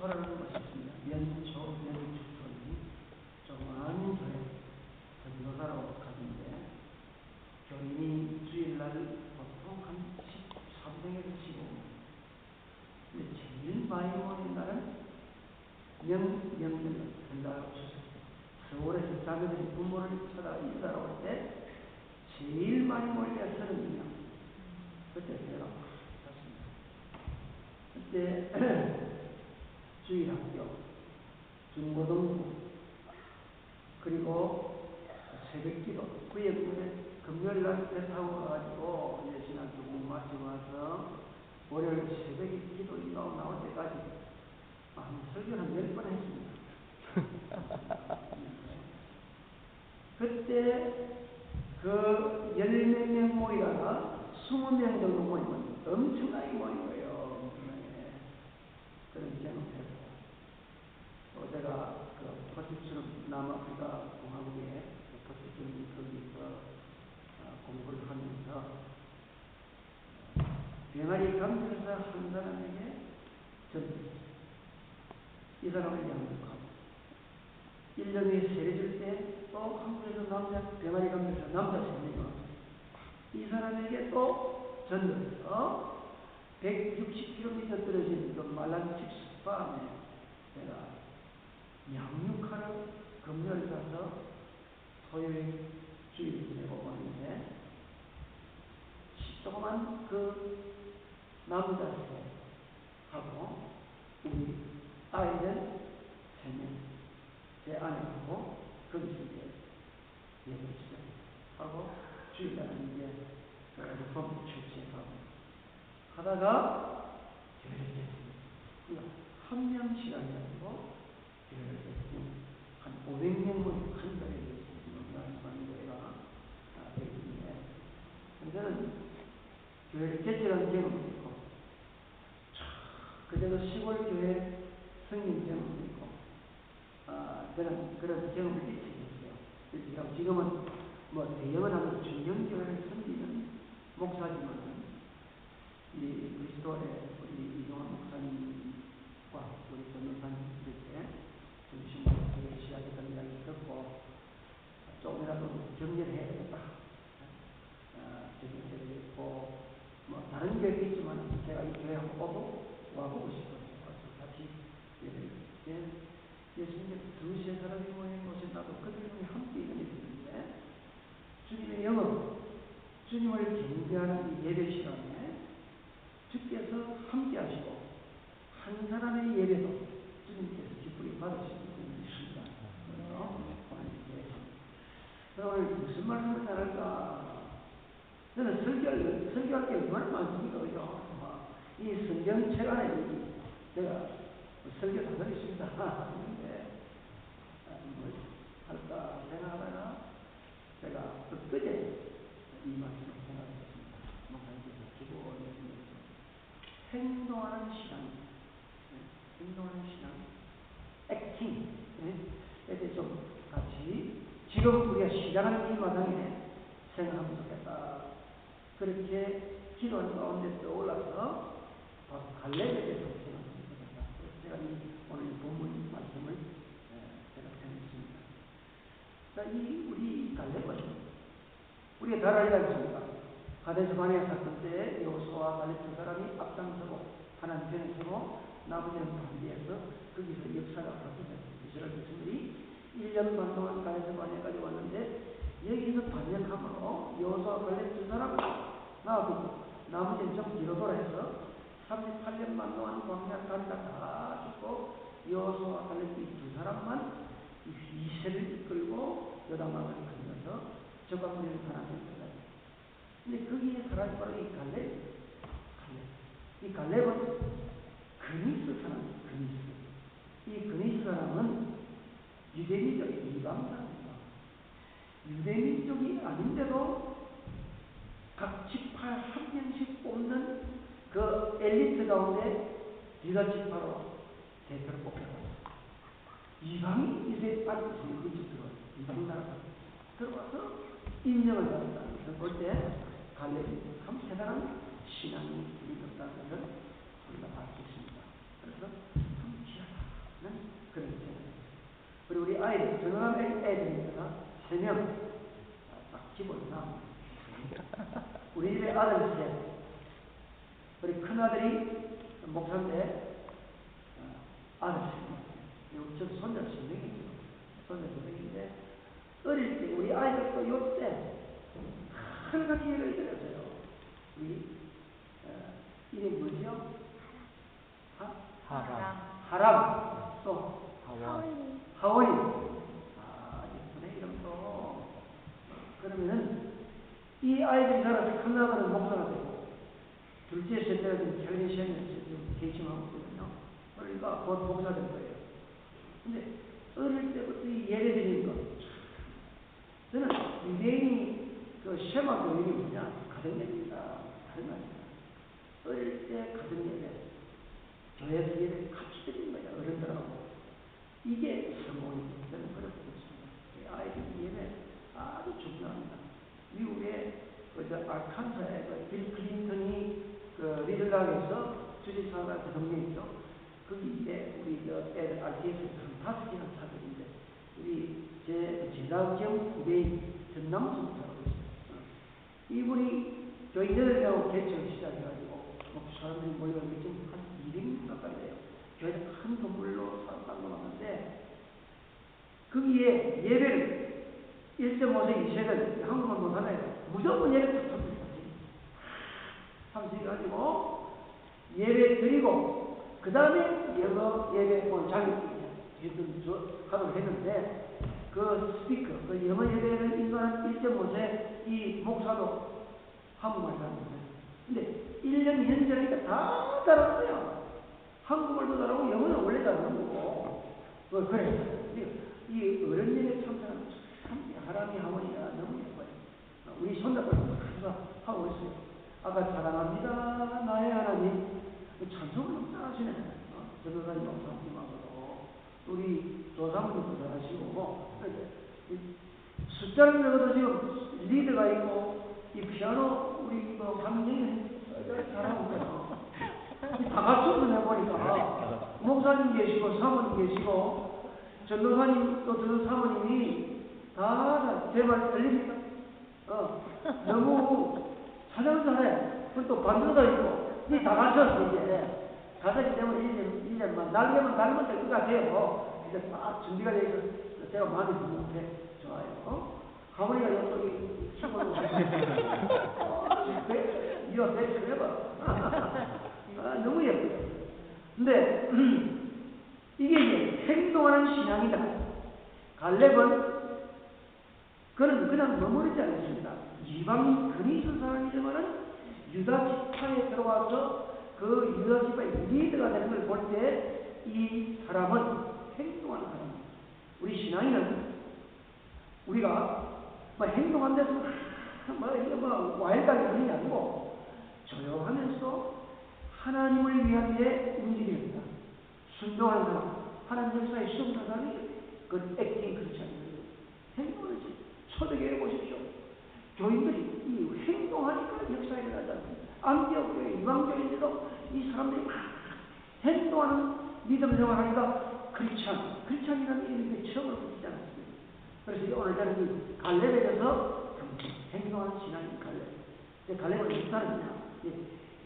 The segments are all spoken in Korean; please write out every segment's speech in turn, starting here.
축소라는 것이 있습니다. 연축소니 조그마한 교회 전도사로 가는데 교인이 주일날 보통 한 13명에서 15명. 근데 제일 많이 모인 날은 명절날 추석 서울에서 자매들이 부모를 찾아 인사를 올 때 제일 많이 모일 때 30명. 그때 제가 갔습니다. 그때 주일학교, 중고등부, 그리고 새벽기도, 그에 금요일날 배 타고 가가지고 이제 신학교 공부 마치고 와서 월요일 새벽에 기도 이가고 나올 때까지 설교를 한 10번 했습니다. 그때 그 10명 모이다가 20명 정도 모이면 엄청나게 모인 거예요. 그런 경험했고 또 제가 그 포스트처럼 남아프리카 공화국에 포스트처럼 거기서 공부를 하면서 병아리 감별사 한 사람에게 이 사람을 양육하고 1년에 세례 줄 때 또 한국에서 남자 병아리 감별사 남자 3명이 왔어요. 이 사람에게 또 전도해서 160km 떨어진 그 말란틱스 밤에 내가 양육하러 금요일 가서 토요일 주일 지내고 오는데 조그만 그 남자 셋하고 우리 아이들 3명 제 아내하고 거기서 이제 예배 시작하고 주일날은 이제 리폼 출제하고 하다가 교회를 깼습니다. 한 명씩 해가지고 교회를 깼으면 한 500명 모임 한 달에 있는 교회가 되겠는데 저는 교회를 개척한 경험도 있고 그제도 시골 교회 성경 경험도 있고 저는 그런 경험을 일찍했어요. 지금은 뭐 대형을 하면서 중견교회를 섬기는 목사지만 이 그리스도의 우리 이종환 목사님과 우리 전도사님 이렇게 중심으로 교회 시작했던 이야기를 듣고 조금이라도 격려해야 되겠다. 격려해야겠고 뭐 다른 교회도 있지만 제가 이 교회 한번 와보고 싶어서 같이 예수님의 2~3사람이 모인 곳에 나도 그들 중에 함께 있는 일이 있는데 주님의 영업, 주님을 경배하는 이 예배 시간에 주께서 함께 하시고 한 사람의 예배도 주님께서 기쁘게 받으시는 분이 있습니다. 오늘 무슨 말씀을 잘할까? 저는 설교할 게 얼마나 많습니까? 그죠? 이 성경책 안에 제가 설교 다 들었습니다. 근데 뭘 할까 생각하다가 제가 엊그제 이 말씀을 생각했습니다. 목사님께서 기도해주면서 행동하는 신앙, 행동하는 신앙, 액팅에 대해 좀 같이 지금 우리가 시작하는 이 마당에 생각하면 좋겠다. 그렇게 기도하는 가운데 떠올라서 갈렙에 대해서 생각하면 좋겠다. 제가 오늘 본문 말씀을 제가 생각했습니다. 자, 우리 갈렙은 우리가 잘 알지 않습니까? 가데스 바네아 사건 때 여호수아와 갈렙 두 사람이 앞장서고 하나님 편에 서고 나머지는 반대해서 거기서 역사가 바뀌었습니다. 이스라엘 백성들이 1년 반 동안 가데스 바네아까지 왔는데 여기서 반역함으로 여호수아와 갈렙 두 사람 나와두고 나머지는 좀 뒤로 돌아서 38년 반 동안 광야 간다 다 죽고 여호수아와 갈렙 두 사람만 이세를 이끌고 요단강을 건너서 저강물에서 하나님을 찾아요. 근데 거기에 사람이 바로 이 갈렙. 이 갈렙은 그니스 사람이에요. 이 그니스 사람은 유대민족 이방 사람입니다. 유대민족이 아닌데도 각 지파 한 명씩 뽑는 그 엘리트 가운데 유다 지파로 대표를 뽑혀요. 이방이 유대 안에 들어와요. 이방 나라가 들어와서 인정을 받았다는 것을 볼 때 갈렙이 참 대단한 신앙이 있었다는 것을 우리가 알 수 있습니다. 그래서 참 귀하다. 아이들, 전원한 애들이니까 3명 딱 집어넣나. 우리 집에 아들 셋, 우리 큰아들이 목사인데 아들 3명, 저도 손자 2명이죠. 손자 2명인데 어릴 때 우리 아이들도 요때 하늘같이 예를 들었어요. 우리 이름이 뭐죠? 하람, 또 하원이. 예쁘네 이름도. 그러면은 이 아이들이 자라서 큰 아들은 목사가 되고 둘째 셋째가 지금 캘리시안에서 지금 개심하고 있거든요. 그러니까 곧 목사 될 거예요. 근데 어릴 때부터 이 예배 드리는 것, 저는 유대인이 그 쉐마 교육이 뭐냐? 가정예배입니다. 다른 거 아닙니다. 어릴 때 가정예배, 교회에서 예배 같이 드리는 거예요. 어른들하고. 이게 성공입니다. 저는 그렇게 보겠습니다. 아이들 예배 아주 중요합니다. 미국의 아칸사에 빌 클린턴이 그 리들락에서 주지사가 대통령이죠. 거기에 우리 애들 RTS에서 한 5개나 사들인데 우리 제 제다경 후배인 전남수 목사라고 있어요. 이분이 교인들하고 개척을 시작해가지고 사람들이 모여가지고 지금 한 200명 가까이 돼요. 교회에서 큰 건물로 사람을 왔는데 거기에 예배를 1.5세, 2세들 한국말 못하나요? 무조건 예배 탁 참석해가지고 예배 드리고 그 다음에 영어 예배 온 자격증 하도록 했는데 그 스피커, 그 영어 예배를 인도하는 1.5세 이 목사도 한국말 잘하는 거예요. 근데 1년, 2년 전이니까 다 잘하는 한국말도 잘하고 영어는 원래 잘하는 거고. 그래. 이 어른 예배 참석하는 참 하람이 하모니가 너무 예뻐요. 우리 손자들도 항상 하고 있어요. 아까 사랑합니다 나의 하나님 찬송을 너무 잘하시네. 전도사님 목사님하고도 우리 조사모님도 잘하시고 숫자를 적어도 지금 리드가 있고 이 피아노 우리 감정이 잘하고 있어요. 다 같이 해보니까 목사님 계시고 사모님 계시고 전도사님 또 저 사모님이 다 제 말 들립니까? 너무 사장 잘해. 그리고 또 반주도 있고 이 다 갖췄어 이제. 가서기 때문에 이제 날개만 달면 될 것 같아요. 이제 딱 준비가 돼 있어. 제가 마음에 드는데 좋아요. 하모니가 이쪽이 치고는 이거 내 해봐. 너무 예뻐요. 근데 이게 이제 행동하는 신앙이다. 갈렙은 그는 그냥 머무르지 않습니다. 이방인 그리스 사람이지만은 유다 지파에 들어와서 그 유다 지파의 리더가 되는 걸 볼 때 이 사람은 행동하는 사람입니다. 우리 신앙인은 우리가 뭐 행동한 데서 와일드하게 그런 게 아니고 조용하면서 하나님을 위한 데 움직입니다. 순종하는 사람, 하나님 역사에 순종하는 사람이 그 액팅 크리스천이에요. 행동하지. 초대교회 보십시오. 교인들이 이 행동하니까 역사에 일어나지 않습니다. 안디옥 교회, 이방교인들도 이 사람들이 막 행동하는 믿음 생활하니까 크리스천이라는 이름이 처음으로 붙이지 않았습니다. 그래서 오늘 저는 이 갈렙에 대해서 행동하는 신앙인 갈렙. 갈렙은 무슨 사람이냐?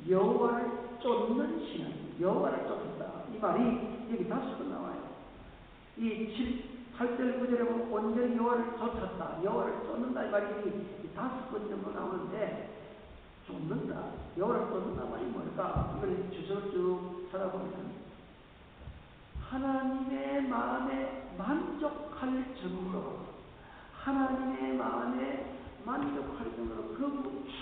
여호와를 쫓는 신앙. 여호와를 쫓는다. 이 말이 여기 5번 나와요. 이 8절 9절에 보면 온전히 여호와를 쫓았다. 여호와를 쫓는다. 이 말이 5번 정도 나오는데 쫓는다. 여호와를 쫓는다 말이 뭘까? 이걸 주석을 쭉 찾아보면 하나님의 마음에 만족할 정도로 하나님의 마음에 만족할 정도로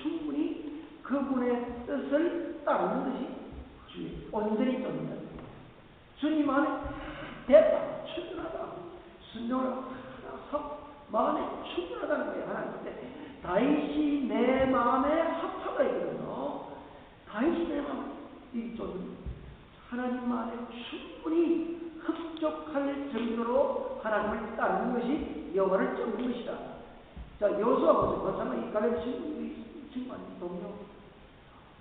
충분히 그분의 뜻을 따르는 것이 주의 온전히 쫓는다. 주님 안에 됐다. 충분하다. 순종을 마음에 충분하다는 거예요. 하나님한테. 다윗이 내 마음에 합하가 있거든요. 다윗이 내 마음에 이 쫓는 하나님 마음에 충분히 흡족할 정도로 하나님을 따르는 것이 여호와를 쫓는 것이다. 자, 여호수아 보세요. 마찬가지 갈렙 친구 아니에요? 동료.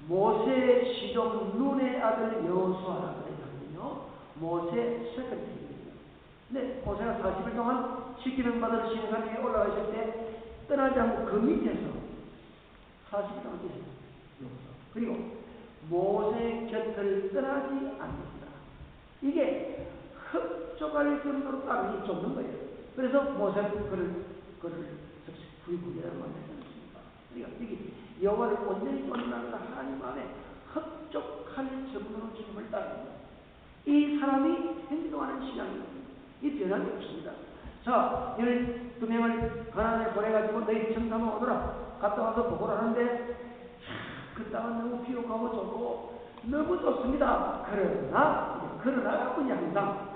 모세 시종 눈의 아들 여호수아라고 그랬거든요. 모세 세컨드입니다. 근데 모세가 40일 동안 시키는 바대로 시내산 위에 올라가실 때 떠나지 않고 그 밑에서 40일 동안 있었어요. 그리고 모세 곁을 떠나지 않는다. 이게 흡족할 정도로 땅이 좁는 거예요. 그래서 모세는 그를 부리부리라는 말을 했습니다. 그러니까 이게 여호와를 온전히 쫓는다는 하나님 안에 흡족할 정도로 주님을 따릅니다. 이 사람이 행동하는 신앙입니다. 이 변함이 없습니다. 자, 12명을 가나안에 보내가지고 너희 청탐하고 오너라. 갔다 와서 보고를 하는데 그 땅은 너무 비옥하고 좋고 너무 좋습니다. 그러나 뿐이 항상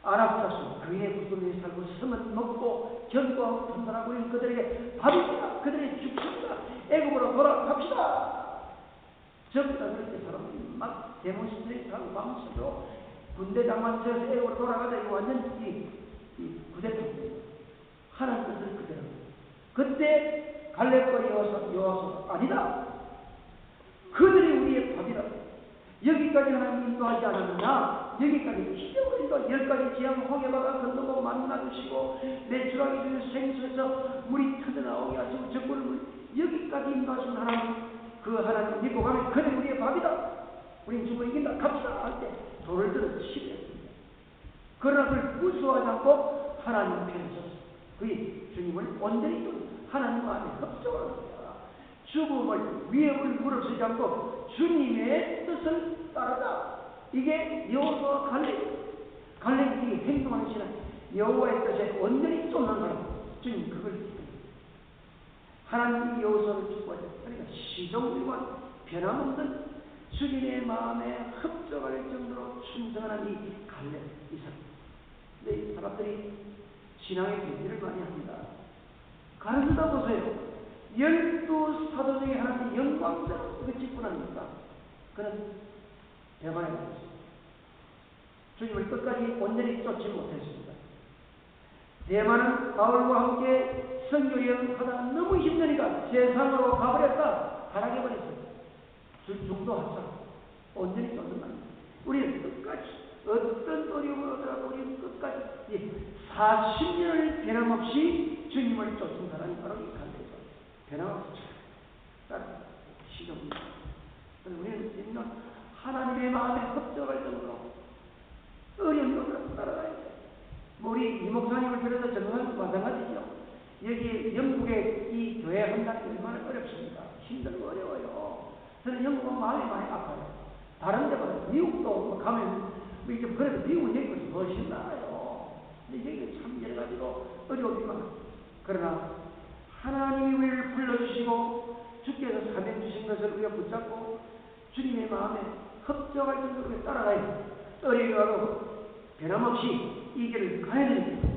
아랍 자손 그의 구름에 살고 섬은 먹고 견고하고 튼튼하고 있는 그들에게 밥입니다. 그들의 죽습니다. 애굽으로 돌아갑시다. 전부 다 그렇게 사람들이 막 데몬스트레이트 하고 밤새도 군대 장만쳐서 애굽으로 돌아가자. 이거 완전 이 부대통입니다. 하나님 뜻을 그대로. 그때 갈렙과 여호수아 아니다. 그들이 우리의 밥이다. 여기까지 하나님 인도하지 않았느냐? 여기까지 기적을 인도 10가지 지향 홍해바다 건너고 만나주시고 매출하기 주는 생수에서 물이 터져나오게 하시고 적군을 물 여기까지 인도하신 하나님, 그 하나님 믿고 가면 그들이 우리의 밥이다. 우린 죽을 이긴다. 갑시다 할 때 돌을 들어 치료했습니다. 그러나 그걸 무서워하지 않고 하나님 편에 섰습니다. 그의 주님을 온전히 또 하나님 안에 합성하는 거야. 죽음을 위협을 무릅쓰지 않고 주님의 뜻을 따르다. 이게 여호수아와 갈렙이 행동하는 신앙. 여호와의 뜻에 온전히 쫓는 사람. 주님 그걸 하나님이 여호수아를 축복하죠. 그러니까 시종일관 변함없는 주님의 마음에 합적할 정도로 충성하는 이 갈렙 이 사람. 근데 이 사람들이 신앙의 변질을 많이 합니다. 가르치다 보세요. 12사도 중에 하나님이 영광스러운 그 직분합니까? 그는 대만에 갔습니다. 주님을 끝까지 온전히 쫓지 못했습니다. 대만은 바울과 함께 선교여행하다가 너무 힘드니까 세상으로 가버렸다. 타락해버렸어요. 중도합사 온전히 쫓는다. 우리는 끝까지 어떤 어려움을 오더라도 우리는 끝까지 40년을 변함없이 주님을 쫓은 사람이 바로 이 갈렙이죠. 변함없이 따릅니다. 시종입니다. 우리는 하나님의 마음에 합적할 정도로 어려운 것을 따라가야 돼요. 우리 이 목사님을 들어서 정말 마찬가지죠. 여기 영국의 이 교회 한다는 게 얼마나 어렵습니다. 힘들고 어려워요. 저는 영국은 마음이 많이 아파요. 다른 데보다 미국도 가면 이제 그래도 미국은 여기보다 훨씬 나아요. 근데 여기 참 여러 가지로 어려움이 많아요. 그러나 하나님이 우리를 불러주시고 주께서 사명 주신 것을 우리가 붙잡고 주님의 마음에 합적할 정도로 따라가야 어려움이 와도 변함없이 이 길을 가야 됩니다.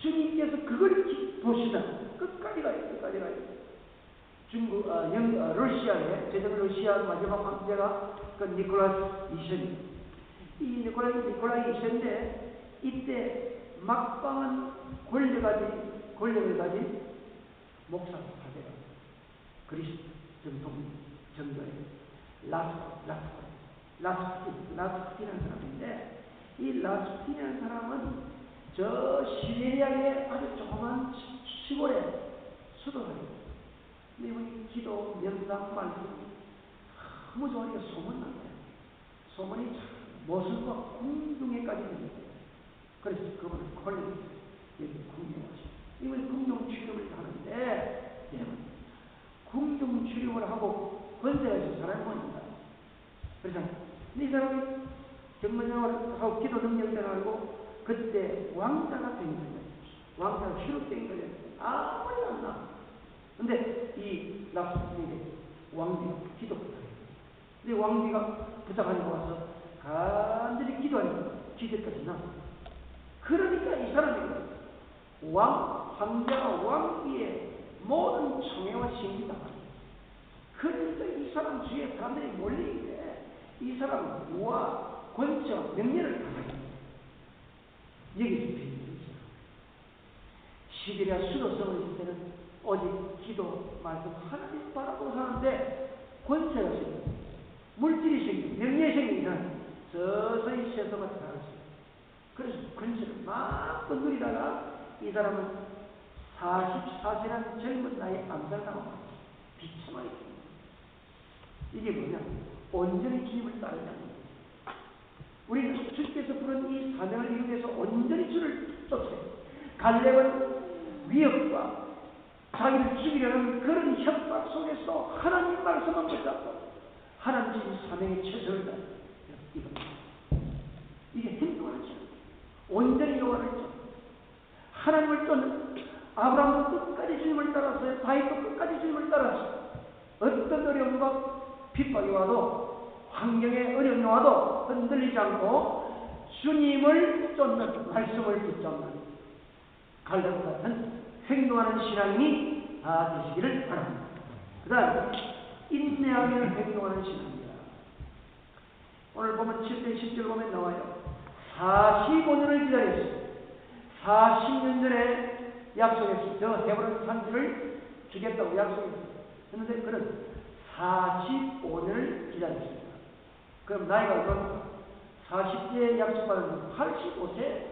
주님께서 그걸 보시다 끝까지 가야 돼요. 끝까지 가야 돼요. 러시아의 제정 러시아 마지막 황제가 그 니콜라이 2세입니다. 이 니콜라이 2세인데 이때 막강한 권력을 가진 목사 사제가 그리스 정통 정교의 라스푸틴이라는 사람인데 이 라스푸틴이라는 사람은 저 시베리아의 아주 조그만 시골에 수도사입니다. 근데 이분이 기도, 명상, 말씀 너무 좋으니까 소문난 거예요. 소문이 참 모슬과 궁중에까지 됩니다. 그래서 그분은 콜레지 여기 궁중하시고 이분이 궁중 출입을 하는데 여러분 궁중 출입을 하고 권세가 있는 사람이 뭡니까? 그래서 이 사람이 정문생활을 하고 기도 능력을 알고 그때 왕자가 된 거예요. 왕자가 휘룩된 거예요. 아무리 안 나. 근데 이 랍스틴에게 왕비가 기도 부탁해요. 근데 왕비가 부탁하니까 와서 간절히 기도하니까 기적까지 나. 그러니까 이 사람이 황제와 왕비의 모든 총애와 신기다. 그러니까 이 사람 주위에 사람들이 몰리는데 이 사람은 우와 권세와 명예를 가져요. 여기서 비밀이죠. 시베리아 수도성을 있을 때는 오직 기도, 말씀 하나님 바라보고 사는데 권세가 생기고 물질이 생기고 명예가 생기면 서서히 세속을 들어갔어요. 그래서 권세를 막 누리다가 이 사람은 44세라는 젊은 나이에 암살당하고 비참하게 됩니다. 이게 뭐냐? 온전히 주님을 따르는 겁니다. 우리는 주께서 부른 이 사명을 이루기 위해서 온전히 주를 쫓아요. 갈렙은 위협과 자기를 죽이려는 그런 협박 속에서 하나님 말씀만 붙잡고 하나님 주신 사명에 최선을 다해 이겁니다. 이게 행동하는 시간. 온전히 여호와를 쫓 하나님을 쫓는 아브라함도 끝까지 주님을 따랐어요. 다윗도 끝까지 주님을 따랐어요. 어떤 어려움과 핍박이 와도 환경에 어려움이 와도 흔들리지 않고 주님을 쫓는 말씀을 붙잡는 갈렙 같은 행동하는 신앙인이 다 되시기를 바랍니다. 그 다음 인내하며 행동하는 신앙입니다. 오늘 보면 7절 10절 보면 나와요. 45년을 기다렸어요. 40년 전에 약속했어요. 저 헤브론 산지를 주겠다고 약속했어요. 그런데 그는 45년을 기다렸습니다. 그럼 나이가 얼마나? 40세에 약속받은 85세.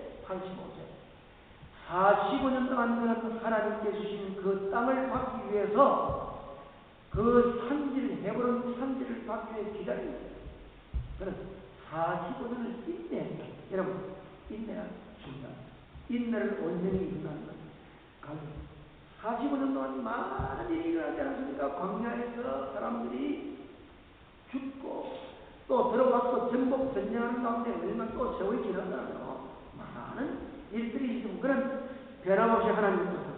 45년 동안 그는 하나님께 주신 그 땅을 받기 위해서 그 산지를, 헤브론 산지를 받기 위해 기다립니다. 그는 45년을 인내했다. 여러분, 인내가 중요합니다. 인내를 온전히 이루는 것. 45년 동안 많은 일이 일어나지 않았습니까? 광야에서 사람들이 죽고 또 들어가서 전복 전쟁하는 가운데 얼마나 또 세월이 지났잖아요. 많은 일들이 있으면 그런 변함없이 하나님을 쫓아요.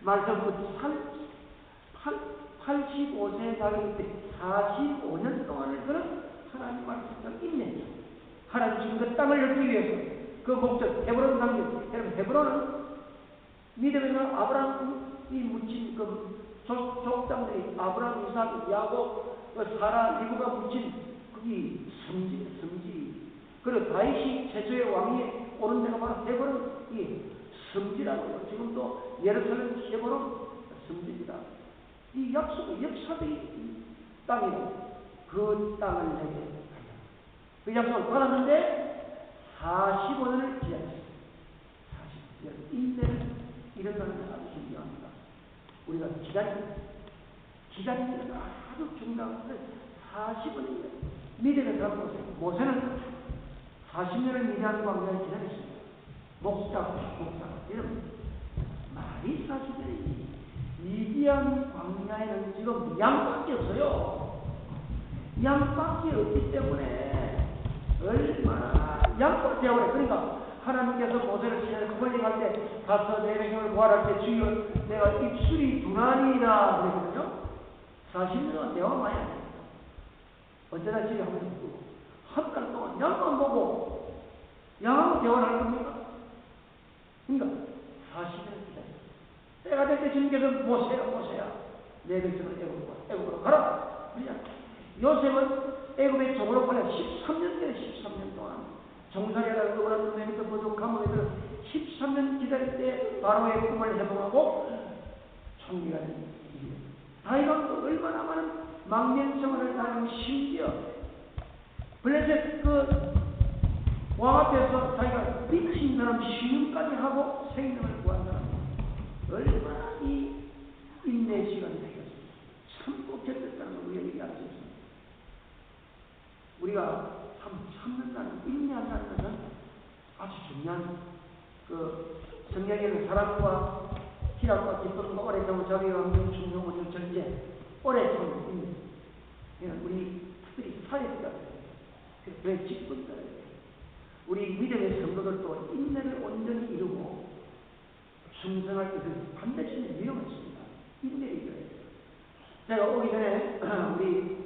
말씀 85세에 달릴 때 45년 동안을 그는 하나님 말씀을 인내했죠. 하나님 주신 그 땅을 얻기 위해서 그 목적 헤브론 상경. 여러분 헤브론은 믿음에는 아브라함이 묻힌 그 족장들이 아브라함, 이삭, 야곱, 사라, 리브가 묻힌 그게 성지. 그리고 다윗이 최초의 왕이 오른 데가 바로 헤브론 이 성지라고요. 지금도 예루살렘 헤브론 성지입니다. 이 약속의 역사의 땅이고 그 땅을 내게 그 약속을 받았는데 45년을 기다렸어요. 40년 인내를 이런다는 게 아주 중요합니다. 우리가 기다리는 게 아주 중요한데 40년이에요. 미래를 살아보세요. 모세는 40년을 미래하는 광야를 기다렸습니다. 목자. 이런 말이 사실이지. 미디안 광야에는 지금 양밖에 없어요. 양밖에 없기 때문에 얼마나 양밖에 없어요. 그러니까 하나님께서 모세를 시내에서 홀링할 때 가서 내 백성을 구하라 할 때 주여 내가 입술이 둔하니라 그랬거든요. 40년은 대화 많이 안 했어요. 언제나 집에 한번 있고 한 달 동안 양만 보고 양하고 대화를 할 겁니까? 그러니까 40년을 기다려요. 때가 될 때 주님께서 모세야 내 백성을 애굽으로 가라. 요셉은 애굽의 종으로 팔려 13년 동안 정사리하다가 그거는 내부터 모두 감옥에 들어 13년 기다릴 때 바로의 꿈을 해몽하고 총리가 된 일이에요. 다윗왕도 얼마나 많은 망명생활을 하고 심지어 블레셋 그 왕 앞에서 자기가 미친 사람 신음까지 하고 생명을 구한 사람 얼마나 이 인내 시간이 되겠습니까? 참 복잡했다는 걸 우리가 얘기할 수 있습니다. 우리가 참는다는 인내한다는 것은 아주 중요한 그 성경에는 사랑과 희락과 기쁨과 오래 참고 자비와 함께 충성 오직 절제 오래 참는 인내. 이건 우리 특별히 사회가 왜 직분들 우리 믿음의 성도들도 인내를 온전히 이루고 충성할 것은 반드시 위험이 있습니다. 인내를 이뤄야 돼요. 제가 오기 전에 우리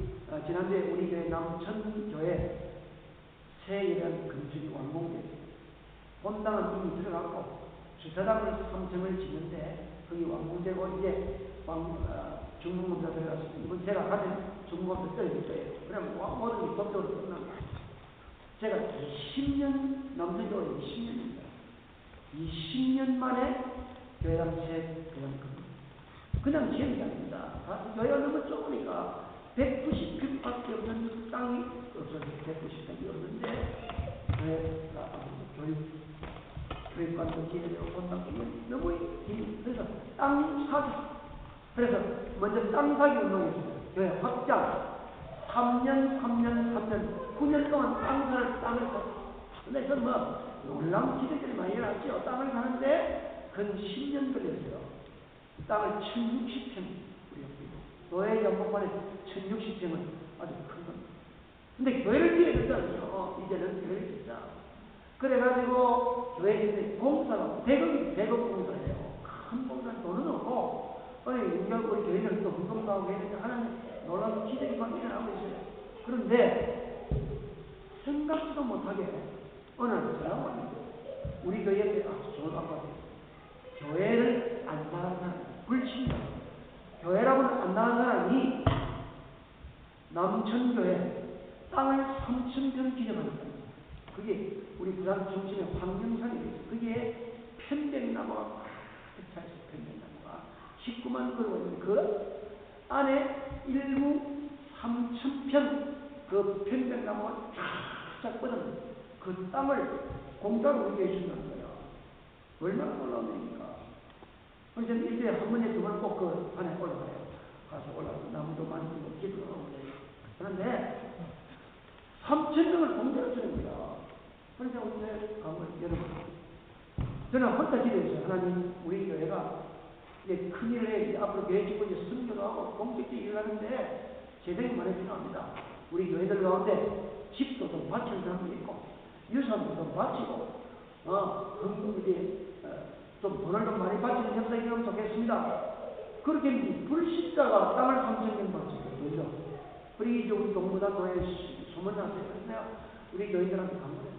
지난주에 우리 교회 남천교회 새 예배당 건축이 완공됐어요. 본당은 이미 들어갔고 주차장을 3층을 짓는데 거기 완공되고 이제 중공검사 들어갔습니다. 이번 제가 가면 중공검사 떨어질 거예요. 그러면 모든 게 법적으로 끝납니다. 제가 20년 남천교회 20년입니다. 20년 만에 교회당 새 교회당 그냥 지은 게 아닙니다. 교회가 너무 좁으니까 190평밖에 없는 땅이 없어서 190평이 없는데 교회가 교육관도 기대되고 본당 보면 너무 힘이. 그래서 땅 사기. 그래서 먼저 땅 사기 운동이었어요. 교회 확장. 3년, 9년 동안 땅을 사. 근데 그 놀라운 기대들이 많이 일어났죠. 땅을 사는데 근 10년 걸렸어요. 땅을 1060평 우리가 교회 연봉만에 1060평은 아주 큰 겁니다. 근데 교회를 지어줬잖아요. 이제는 교회를 짓자. 그래가지고 교회 공사가 100억 공사예요. 큰 공사 돈은 없고 우리 교회는 또 운동도 하고 했는데 하나님 놀라운 기적이 막 일어나고 있어요. 그런데 생각지도 못하게 어느 날 우리 교회에 아주 좋은 아빠들 교회를 안 나가는 사람 불신자 교회라고는 안 나가는 사람이 남천교회 땅을 3,000평 기념하니까 그게 우리 부산 중심의 황경산이에요. 그게 편백나무가 가득 차있어요. 편백나무가 19만 그루가 있는데 그 안에 일부 3,000평 그 편백나무가 쫙 뻗은 그 땅을 공짜로 우리에게 준다는 거예요. 얼마나 놀라운 일입니까? 그래서 저는 일주일에 한 번에 두 번 꼭 그 산에 올라가요. 가서 올라가서 나무도 만지고 기도도 하고 그래요. 그런데 3,000명을 공짜로 주는 거예요. 그래서 어제 여러분 저는 혼자 기도했어요. 하나님 우리 교회가 이제 큰일을 해 이제 앞으로 교회 짓고 이제 선교도 하고 공적인 일을 하는데 재정이 많이 필요합니다. 우리 교회들 가운데 집도 좀 바치는 사람도 있고 유산도 좀 바치고 좀 돈을 좀 많이 바치는 역사가 있으면 좋겠습니다. 그렇게 했는데 불신자가 땅을 3,000명 바치고 그죠? 그리고 이제 우리 동부다교회 소문났어요. 우리 교인들한테 감사해요.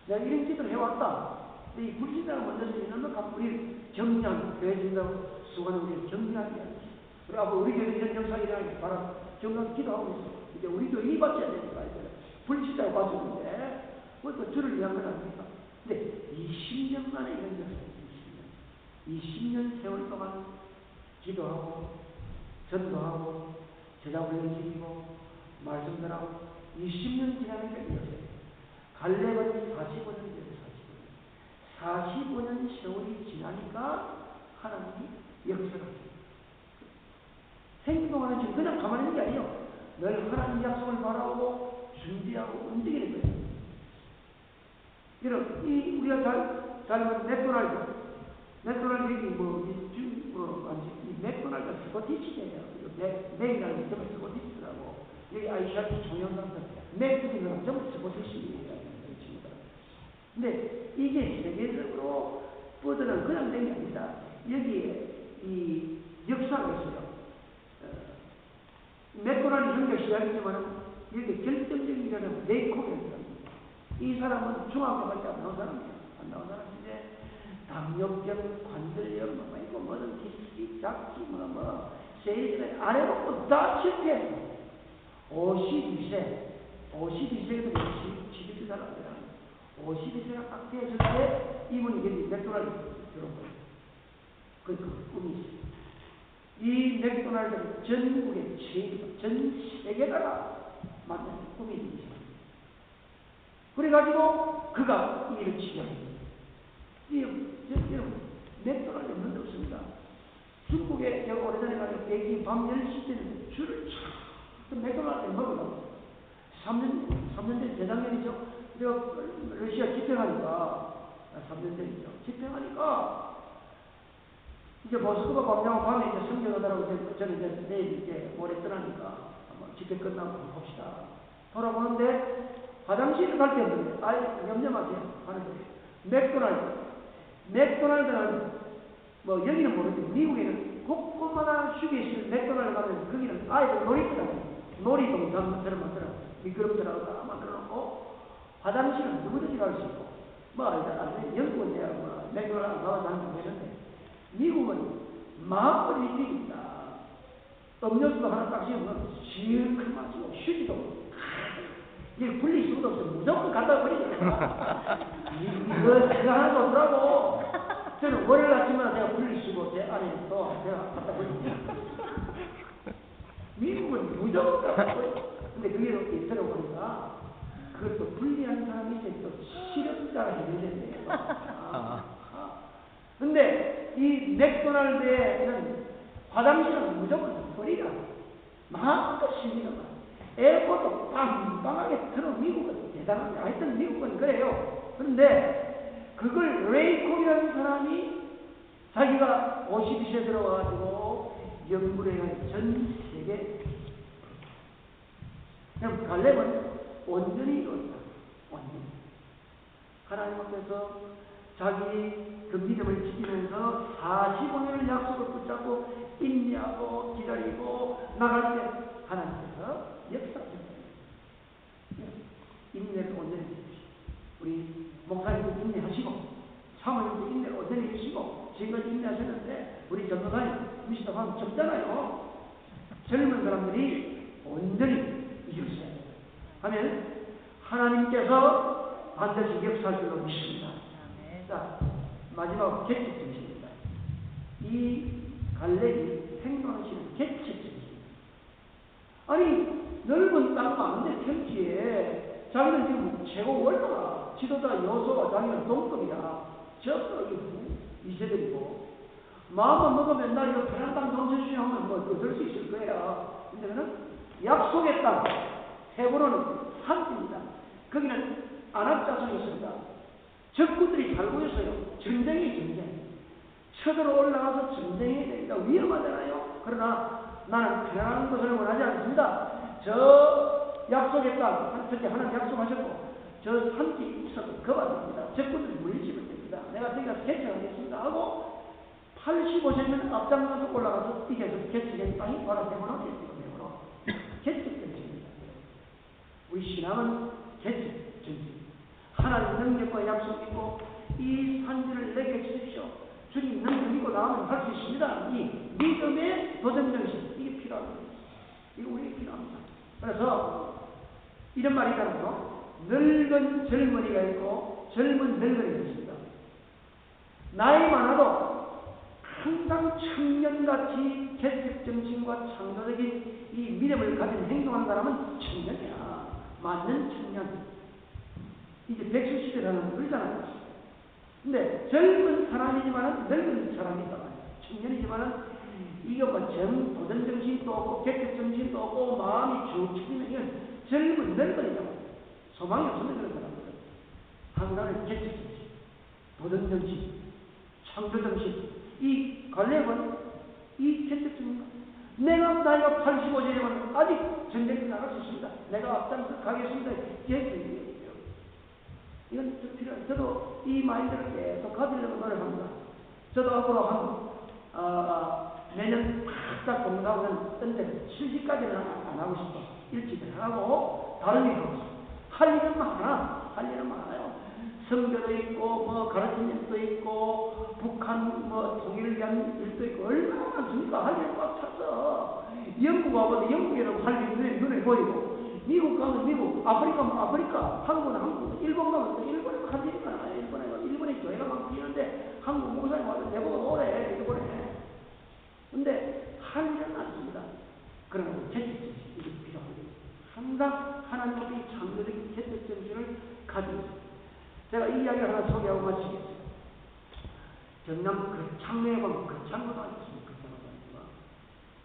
내가 이런 기도를 해왔다. 근데 이 불신자가 먼저 이러면 우리 정리한 교회 준다고 수고하는 우리 정리하는 게 아니지. 그리고 앞으로 우리 교회 이런 역사가 일어나기 바라 정리하고 기도하고 있어. 이제 우리 교인이 바쳐야 되니까 이제 불신자가 바치는데 그것도 주를 위한 건 아닙니까? 근데 20년 만에 이런 역사가 20년 세월 동안 기도하고 전도하고 제자훈련 시키고 말씀들하고 20년 지나니까 이렇게 갈렙은 45년 되고 45년 세월이 지나니까 하나님이 역사하십니다. 생동하는 지금 그냥 가만히 있는 게 아니에요. 늘 하나님 약속을 바라고 준비하고 움직이는 거예요. 여러분, 우리가 잘 맥도날드 얘기 이 맥도날드 스코티시예요. 맥이라는 점을 스코티시라고 여기 아이샤트 총영상들 맥이라는 점을 스코티시예요. 근데 이게 세계적으로 뻗어는 그냥 된 게 아니다. 여기에 이 역사가 있어요. 맥도날드 현대 시작이지만 여기 결정적인 일은 메이커입니다. 이 사람은 중학교밖에 안 나온 사람이에요. 안 나온 사람인데 당뇨병, 관절염, 있고 뭐든 기스기, 작기, 세일에 아래로부터 다 실패했어. 52세에도 11살 사람이라 52세가 딱 되었을 때 이분이 여기 맥도날드 들어온 그 꿈이 있어요. 이 맥도날드는 전국의 전 세계가 만든 꿈이 있어요. 그래가지고 그가 이 일을 시작합니다. 여러분, 맥도날드 없는 데 없습니다. 중국에 제가 오래전에 가서北京밤 10시 때는 줄을 참 맥도날드에 먹으려고 3년 전에 재작년이죠. 내가 러시아 집행하니까 3년 전이죠. 집행하니까 이제 모스크바 광장하고 밤에 이제 성경하더라고. 저는 이제 내일 이제 모레 떠나니까 한번 집회 끝나고 봅시다. 돌아보는데 화장실을 갈 때 없는데 염려 마세요 하는 거예요. 맥도날드는 여기는 모르겠는데 미국에는 곳곳마다 휴게실 맥도날드 가면 거기는 아이들 놀이동처럼 만들어 미끄럼틀하고 다 만들어놓고 화장실은 누구든지 갈 수 있고 영국은 내가 맥도날드 가서 다니는 거 했는데 미국은 마음껏 일찍입니다. 음료수도 하나 딱 씌우면 실컷 마시고 휴지도 이게 분리 수도 없어요. 무조건 갖다 버리니까 이거 하나도 없더라고. 저는 월요일 아침마다 제가 분리 쓰고 제 안에 또 제가 갖다 버립니다. 미국은 무조건 갖다 버려요. 근데 그게 들어보니까 그것도 분리한 사람이 이제 또 실업자가 되는데요. 근데 이 맥도날드에는 화장실은 무조건 소리가 마음껏 시비가 막 에어컨도 빵빵하게 틀어. 미국은 대단한데 하여튼 미국은 그래요. 그런데 그걸 레이콜이라는 사람이 자기가 52세 들어가지고 연구를 해가지고 전 세계 그럼 갈렙은 온전히 이뤘다. 온전히 하나님 앞에서 자기 그 믿음을 지키면서 45년을 약속을 붙잡고 인내하고 기다리고 나갈 때 하나님께서 역사하셨습니다. 인내를 온전히 해주시고 우리 목사님도 인내하시고 사모님도 인내를 온전히 해주시고 지금까지 인내하셨는데 우리 전도사님 미시다 하면 젊잖아요. 젊은 사람들이 온전히 이루셔야 돼요. 하면 하나님께서 반드시 역사할 줄로 믿습니다. 자, 마지막 개척정신입니다. 이 갈렙이 행동하시는 개척정신. 아니 넓은 땅 많은데 평지에 자기는 지금 최고 월드가 지도자 여호수아와 자기는 동급이야. 저거 이세들이고 마음만 먹으면 나 이거 편한 땅 넘쳐주시 하면 뭐 얻을 수 있을 거야. 근데 그는 약속의 땅 헤브론은 산입니다. 거기는 아낙 자손이었습니다. 적군들이 살고 있어요. 전쟁. 쳐들어 올라가서 전쟁해야 됩니다. 위험하잖아요. 그러나 나는 편안한 것을 원하지 않습니다. 저 약속의 땅, 첫째 하나님 약속하셨고 저 산지 있어도 거반입니다. 적군들이 물리치면 됩니다. 내가 저기가 개척하겠습니다 하고 85세면 앞장서서 올라가서 이겨서 개척의 땅이 바로 헤브론이었어요. 개척정신입니다. 우리 신앙은 개척정신. 하나님 능력과 약속이 있고 이 산지를 내게 주십시오. 주님 능력 믿고 나가면 할 수 있습니다. 이 믿음의 도전정신 이게 필요합니다. 이거 우리에게 필요합니다. 그래서 이런 말이 있잖아요. 늙은 젊은이가 있고 젊은 늙은이가 있습니다. 나이 많아도 항상 청년같이 개척정신과 창조적인 이 믿음을 가진 행동하는 사람은 청년이야. 맞는 청년. 이제 백수시대라는 그러잖아요. 근데 젊은 사람이지만은 늙은 사람이 있단 말이에요. 청년이지만은 이거 뭐 도전정신도 없고 개척정신도 없고 마음이 쭉 치면 이건 젊은 늙은이잖아요. 소망이 없는 그런 사람들은 항상 개척정신, 도전정신, 창조정신. 이 갈렙은 이 개척정신. 내가 나이가 85세이면 아직 전쟁에 나갈 수 있습니다. 내가 앞장서 가겠습니다. 이건 좀 필요해요. 저도 이 마인드를 계속 가지려고 노력합니다. 저도 앞으로 내년 딱 공부하고는 던데 70까지는 안 하고 싶어. 일찍 하고 다른 일 하고 싶어. 할 일은 많아요. 선교도 있고 뭐 가르치는 일도 있고 북한 뭐 통일을 위한 일도 있고 얼마나 많습니까? 할 일은 꽉 찼어. 영국 와봐도 영국에는 할 일이 눈에 보이고 미국 가면 미국, 아프리카 가면 아프리카, 한국은 한국, 일본 가면 또 일본에 할 일이 많아요. 일본에 교회가 많고 있는데 한국 목사님 와서 내보고 오래 일본에. 근데 할 일은 많습니다. 그러나 개척정신 이게 필요합니다. 항상 하나님 앞에 창조적인 개척정신을 가지고 있습니다. 제가 이 이야기를 하나 소개하고 마치겠습니다. 전남 거창에 보면 거창고등학교 있습니다.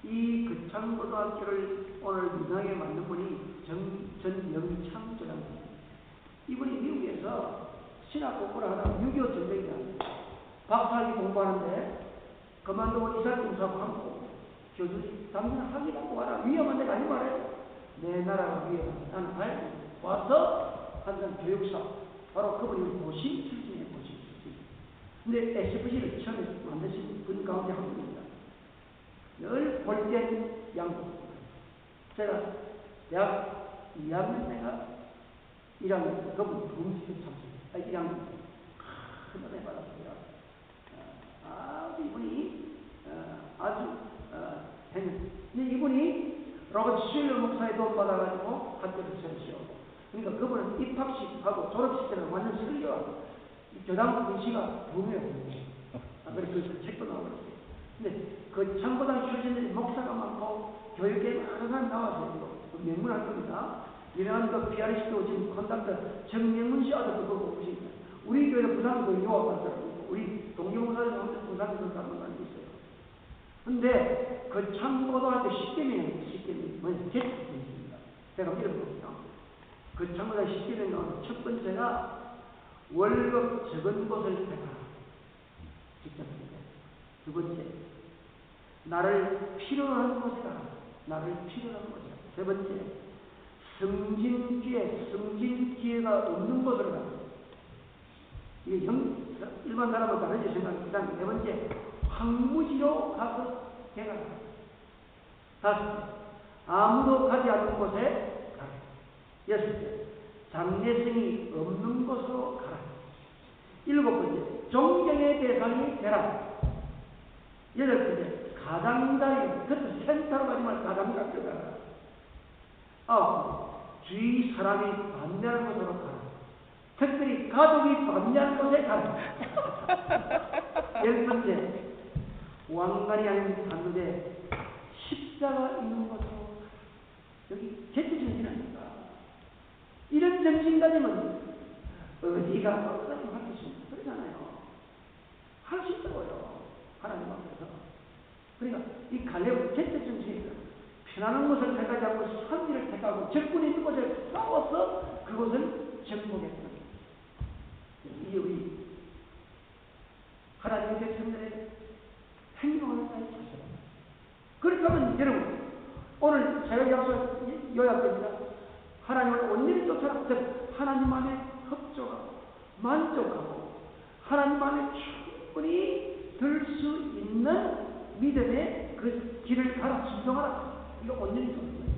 이 거창고등학교를 오늘 유명하게 만든 분이 전영창 조장입니다. 이분이 미국에서 신학 공부를 하다가 6.25 전쟁이 났습니다. 박사학위 공부하는데 그만두고 이사공사하고 한국 교수님 당신은 학위 공부 가라. 위험한 데가 아니 말이에요. 내 나라가 위험하다. 나는 가야 돼. 와서 한전 교육사 바로 그분이 보신 출신이에요. 보신 출신. 근데 SFC를 처음에 만드신 분 가운데 한 분입니다. 늘 볼땐 양국. 제가 대학 2학년 때가 1학년 그분 동시에 참석. 1학년 큰 은혜 받았습니다. 이분이 아주 근데 이분이 로버트 슐러 목사의 도움 받아가지고 학교를 세우시오. 그러니까 그분은 입학식하고 졸업식 때는 완전 설교하고 교당 분시가 붐이에요. 그래서 책도 나오고. 근데 그 창고당 출신들이 목사가 많고 교육에 많은 사람 나와서 명문할 겁니다. 유명한 그 피아니스트 지금 컨덕터 정명문 씨 아들도 보고 오십니다. 우리 교회 부산도 유학한 사람이 있고, 우리 동경사에서 부산에서 사는 사람이 있어요. 근데 그 참고등학교 10개명이 뭐냐, 개특전입니다. 제가 읽어볼게요. 그 참고등학교 10개명은 첫 번째가 월급 적은 곳을 택하라. 직접 합니다. 두 번째, 나를 필요로 하는 곳에 가라. 나를 필요로 하는 곳에 가라. 세 번째, 승진 기회가 없는 곳으로 가라. 이게 일반 사람은 다르지 생각합니다. 그 다음에 네 번째, 황무지로 가서 개가라. 다섯째, 아무도 가지 않는 곳에 가라. 여섯째, 장래성이 없는 곳으로 가라. 일곱 번째, 존경의 대상이 되라. 여덟 번째, 가장자리, 그것도 센터로 가지 말고 가장자리로 가라. 아홉, 주위 사람이 반대하는 곳으로 가라. 특별히 가족이 반대하는 곳에 가라. 열 번째, 왕관이 아닌 하늘에 십자가 있는 곳으로 가라. 여기 개체정신 아닙니까? 이런 정신 가지면 어디가 하나님 할 수 있는 그러잖아요. 할 수 있다고요. 하나님 앞에서. 그러니까 이 갈렙은 개체정신이 편안한 곳을 택하지 않고 산지를 택하고 적군이 있는 곳에 싸워서 그곳을 정복했다. 이게 우리 하나님의 백성들의 행동하는 자의 자세입니다. 그렇다면 여러분, 오늘 제가 요약됩니다. 하나님을 온전히 쫓아라. 즉 하나님 안에 협조하고 만족하고 하나님 안에 충분히 들 수 있는 믿음의 그 길을 가라. 순종하라. 이거 온전히 쫓는 거예요.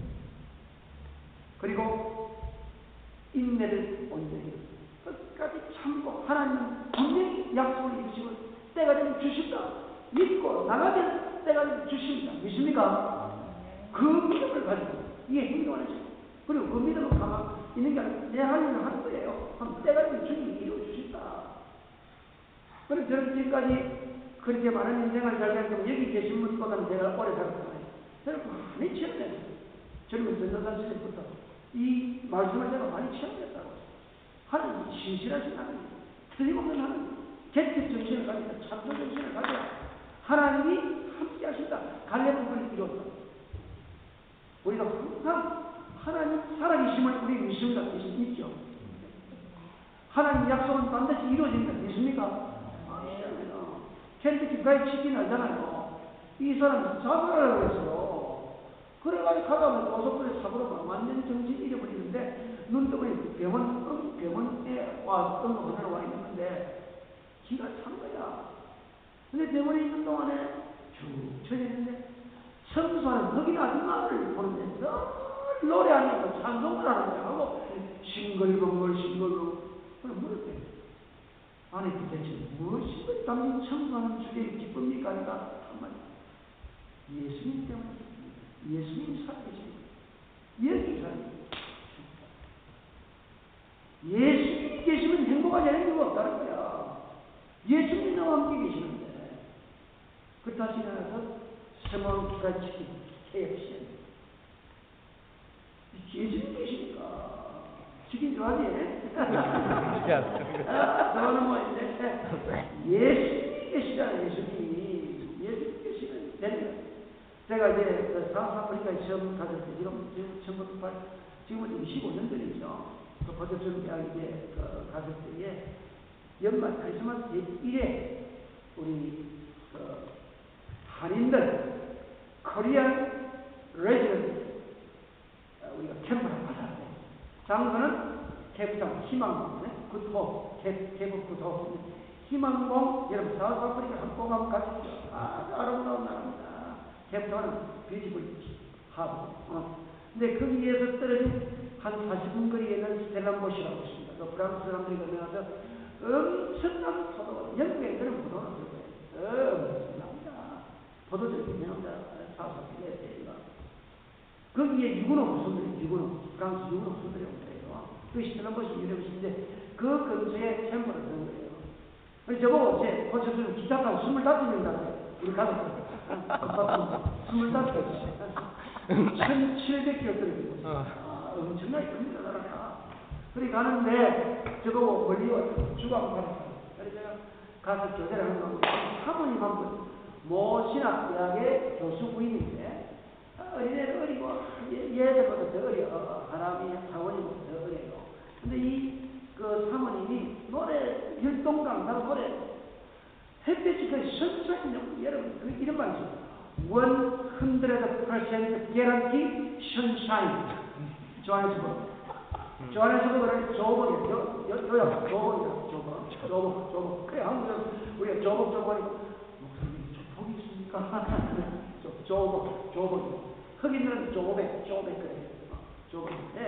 그리고 인내를 온전히 끝까지 참고 하나님은 분명히 약속을 이루시고 때가 되면 주신다. 믿고 나가면 때가 되면 주십니다. 믿습니까? 그 믿음을 가지고 이게 행동하는 거죠. 그리고 그 믿음은 가만 있는 게 아니라 내 하나님은 하는 거예요. 그럼 때가 되면 주님이 이루어주신다. 그럼 저는 지금까지 그렇게 많은 인생을 살겠다고 여기 계신 분보다는 제가 오래 살았잖아요. 저는 많이 체험했어요. 젊은 전도사 시절부터 이 말씀을 제가 많이 체험했다고. 하나님 신실하신 하나님, 틀림없는 하나님, 개특 정신을 가지고 참도 정신을 가지고 하나님이 함께 하신다. 갈렙은 그걸 이뤘다. 우리가 항상 하나님 살아계심을 우리 믿습니다. 믿죠? 하나님 약속은 반드시 이루어진다. 믿습니까? 켄터키프라이드 치킨 알잖아요. 이 사람 잡으라고 했어요. 그래가지고 가다가 고속도로에 사고로 완전 정신 잃어버리는데 눈 떠보니 병원에 와서 응급원으로 와 있는데 기가 찬 거야. 근데 병원에 있는 동안에 쭉 쳐졌는데 성수하는 흑인 아줌마를 보는데 늘 노래하면서 찬송을 하는 거야. 하고 싱글벙글 그럼 물었대. 아니 도대체 무엇이 당신 청소하는 주제의 기쁨입니까? 아니까 한마디 예수님 때문에 예수님이 살아계십니다. 예수님이 살아계십니다. 예수님이 계시면 행복하지 않은 이유가 없다는 거야. 예수님이 나와 함께 계시는데 그 다시 나가서 스마운 기가치킨 KFC 예수님이 계시니까 치킨 좋아하지? 저는 뭐 예수님이 계시잖아요. 예수님이 계시면 되는 거예요. 제가 이제 사우스아프리카에 시험 갔을 때 지금은 25년 전이죠. 그 버젓전 대학에 갔을 때에 연말 크리스마스 제1회 우리 한인들 코리안 레지던트 우리가 캠프를 받았어요. 장소는 케이프타운 희망봉, 구토, 케이프 구토, 희망봉, 여러분 사우스아프리카 한번 가면 가십시오. 아름다운 나라입니다. 케이프타운은 뷰티풀 하고. 근데 거기에서 떨어진 한 40분 거리에 있는 스텔란보시라고 있습니다. 그 프랑스 사람들이 건너가서 엄청난 포도, 영국에서는 포도를 쓸 거예요. 엄청납니다. 포도들이 유명합니다. 사우스아프리카에서. 거기에 유구노 후손들이 프랑스 유구노 후손들이 온 거예요. 그 스텔란보시 유럽이신데 그 근처에 캠프를 든 거예요. 그래서 저보고 제 고쳐주는 기차 타고 25명 갔어요. 우리 가족들. 25명. 1700km 떨어지고 엄청나게 큽니다. 나라가. 그리 가는데 저거 멀리 주방 가는 가서 교대를 하는 거고, 사모님 한 분, 모 신학대학의 교수 부인인데, 어린애도 어리고, 얘들보다 더 어려, 사람이 사모님보다 더 어려요. 근데 그 사모님이 노래, 율동 강사로 노래, 햇빛이 그 sunshine, 여러분, 그 이런 말이죠. 100% guarantee sunshine. 조한에서도 조복이에요. 요약 조복이야. 조복. 그래, 한국에서 우리가 조복이 목사님 조복이 있습니까? 조복. 흑인들은 조백 그래. 조복인데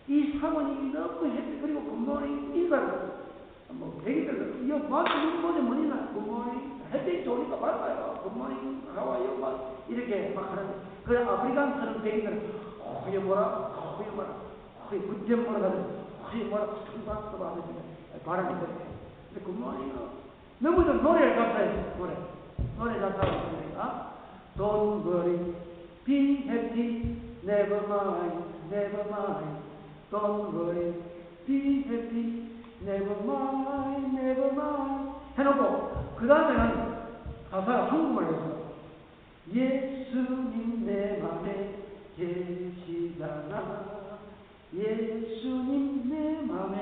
이 사모님이 너무 햇빛 그리고 굿모닝 인사를 뭐 백이들 이거 맞는 뭐냐 굿모닝 햇빛 좋으니까 밝아요. 굿모닝 하와이요 막 이렇게 막 하는데 그 아프리칸처럼 백이들은 그게 뭐라 그게 굿잼 뭐라 그게 뭐라 큰 바람이 그래. 근데 굿모닝은 너무들 노래를 작사했어. 노래 작사하고 있으니까 Don't worry, be happy, never mind. Don't worry, be happy, never mind. 해놓고 그 다음에는 가사가 한국말로 예수님 내 맘에 계시잖아. 예수님 내 맘에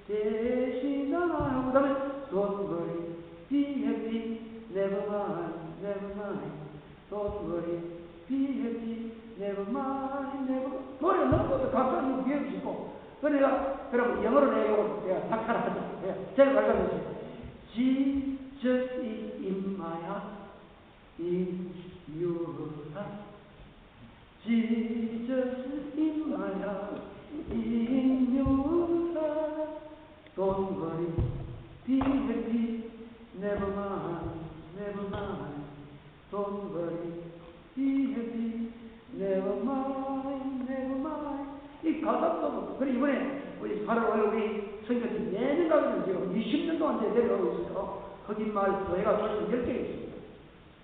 계시잖아. 그 다음에 Don't worry, be happy, never mind. Don't worry, be happy, never mind. 노래 너무 가사는 배우시고 그러니까 여러분 영어로 내가 탁하라 하자. 제가 가르쳐주세요. Jesus is in my heart, in your heart. Jesus is in my heart, in your heart. Don't worry, be happy, never mind. Don't worry, be happy, never mind. 이 가사도 그래 이번에 우리 8월 우리 선교팀 내년 가거든 지금 20년 동안 내려오고 있어요. 흑인마을 교회가 벌써 10개 있습니다.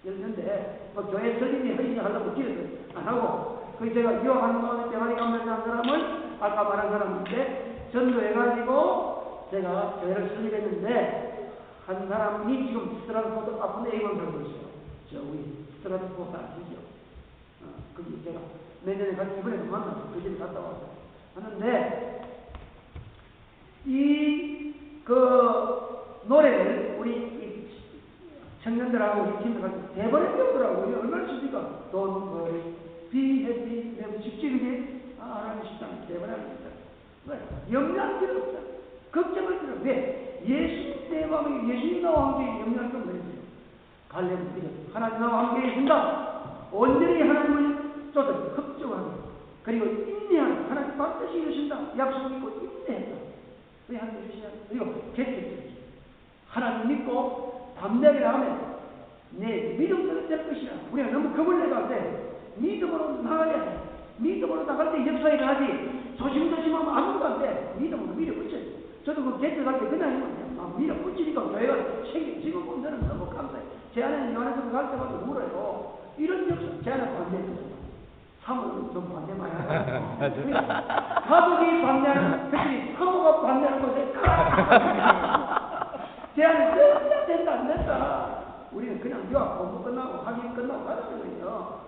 10년인데 뭐 교회 설립이 흑인이 하려고 기회를 안 하고 그 제가 유학하는 동안에 대가리 감별한 사람을 아까 말한 사람인데 전도해가지고 제가 교회를 설립했는데 한 사람이 지금 스트라스포드 아픈 A번 살고 있어요. 저 우리 스트라스포드 아시죠? 거기 제가 내년에 가서 이번에도 만나서 그 집에 갔다 와서 하는데 그 노래를 우리 청년들하고 우리 팀들하고 대번에 배우더라고요. 우리 얼마나 쉽습니까? Don't worry, be happy. 내가 쉽지 그게 하나님 쉽다는 대번에 합니다. 왜? 염려할 필요 없다. 걱정할 필요 없다. 왜? 예수 내 마음에 예수님 나와 함께 염려할 필요 없어요. 갈렙은 믿어. 하나님 나와 함께 계신다. 온전히 하나님을 쫓아 협조하는 그리고 인내하는 하나님 반드시 이루신다. 약속 믿고 인내한다. 왜 하나님 이루시냐? 그리고 계획적이지. 하나님 믿고 담대하게 나가면 내 믿음대로 될 것이라. 우리가 너무 겁을 내도 안 돼. 믿음으로 나가야 돼. 믿음으로 나갈 때 역사에 가지. 조심하면 아무것도 안 돼. 믿음으로 밀어붙여. 저도 그 개척 갈 때 그냥 밀어붙이니까 교회가 지금 보면 저는 너무 감사해. 제 아내는 요한에서 갈 때마다 울어요. 이런 역사 제 아내 반대했거든요. 사모는 좀 반대 많이 하고 가족이 반대하는 특히 사모가 반대하는 것에 제 안에 된다 안 된다. 우리는 그냥 유학 공부 끝나고 학위 끝나고 가는 거예요.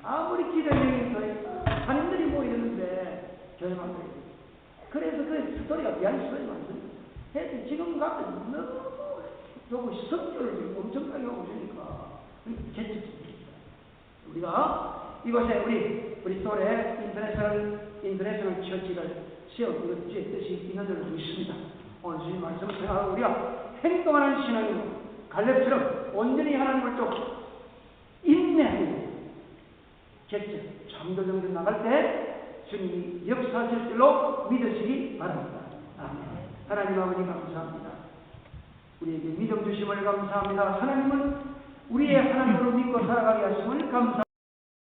아무리 기대되는 교회 한인들이 모이는데 교회만 그래요. 그래서 그 스토리가 비하인드 스토리 많습니다. 해서 지금 가면 너무 성교를 엄청나게 하고 있으니까 개척입니다. 우리가 이곳에 우리 또래 인터내셔널 처치를 세우고 주의 뜻이 있는 줄 믿습니다. 오늘 주님 말씀을 생각하고 우리가 행동하는 신앙으로 갈렙처럼 온전히 하나님을 쫓고 인내하고 개척 참도정도 나갈 때 주님이 역사하실 줄로 믿으시기 바랍니다. 아멘. 하나님 아버지 감사합니다. 우리에게 믿음 주심을 감사합니다. 하나님은 우리의 하나님으로 믿고 살아가게 하심을 감사합니다.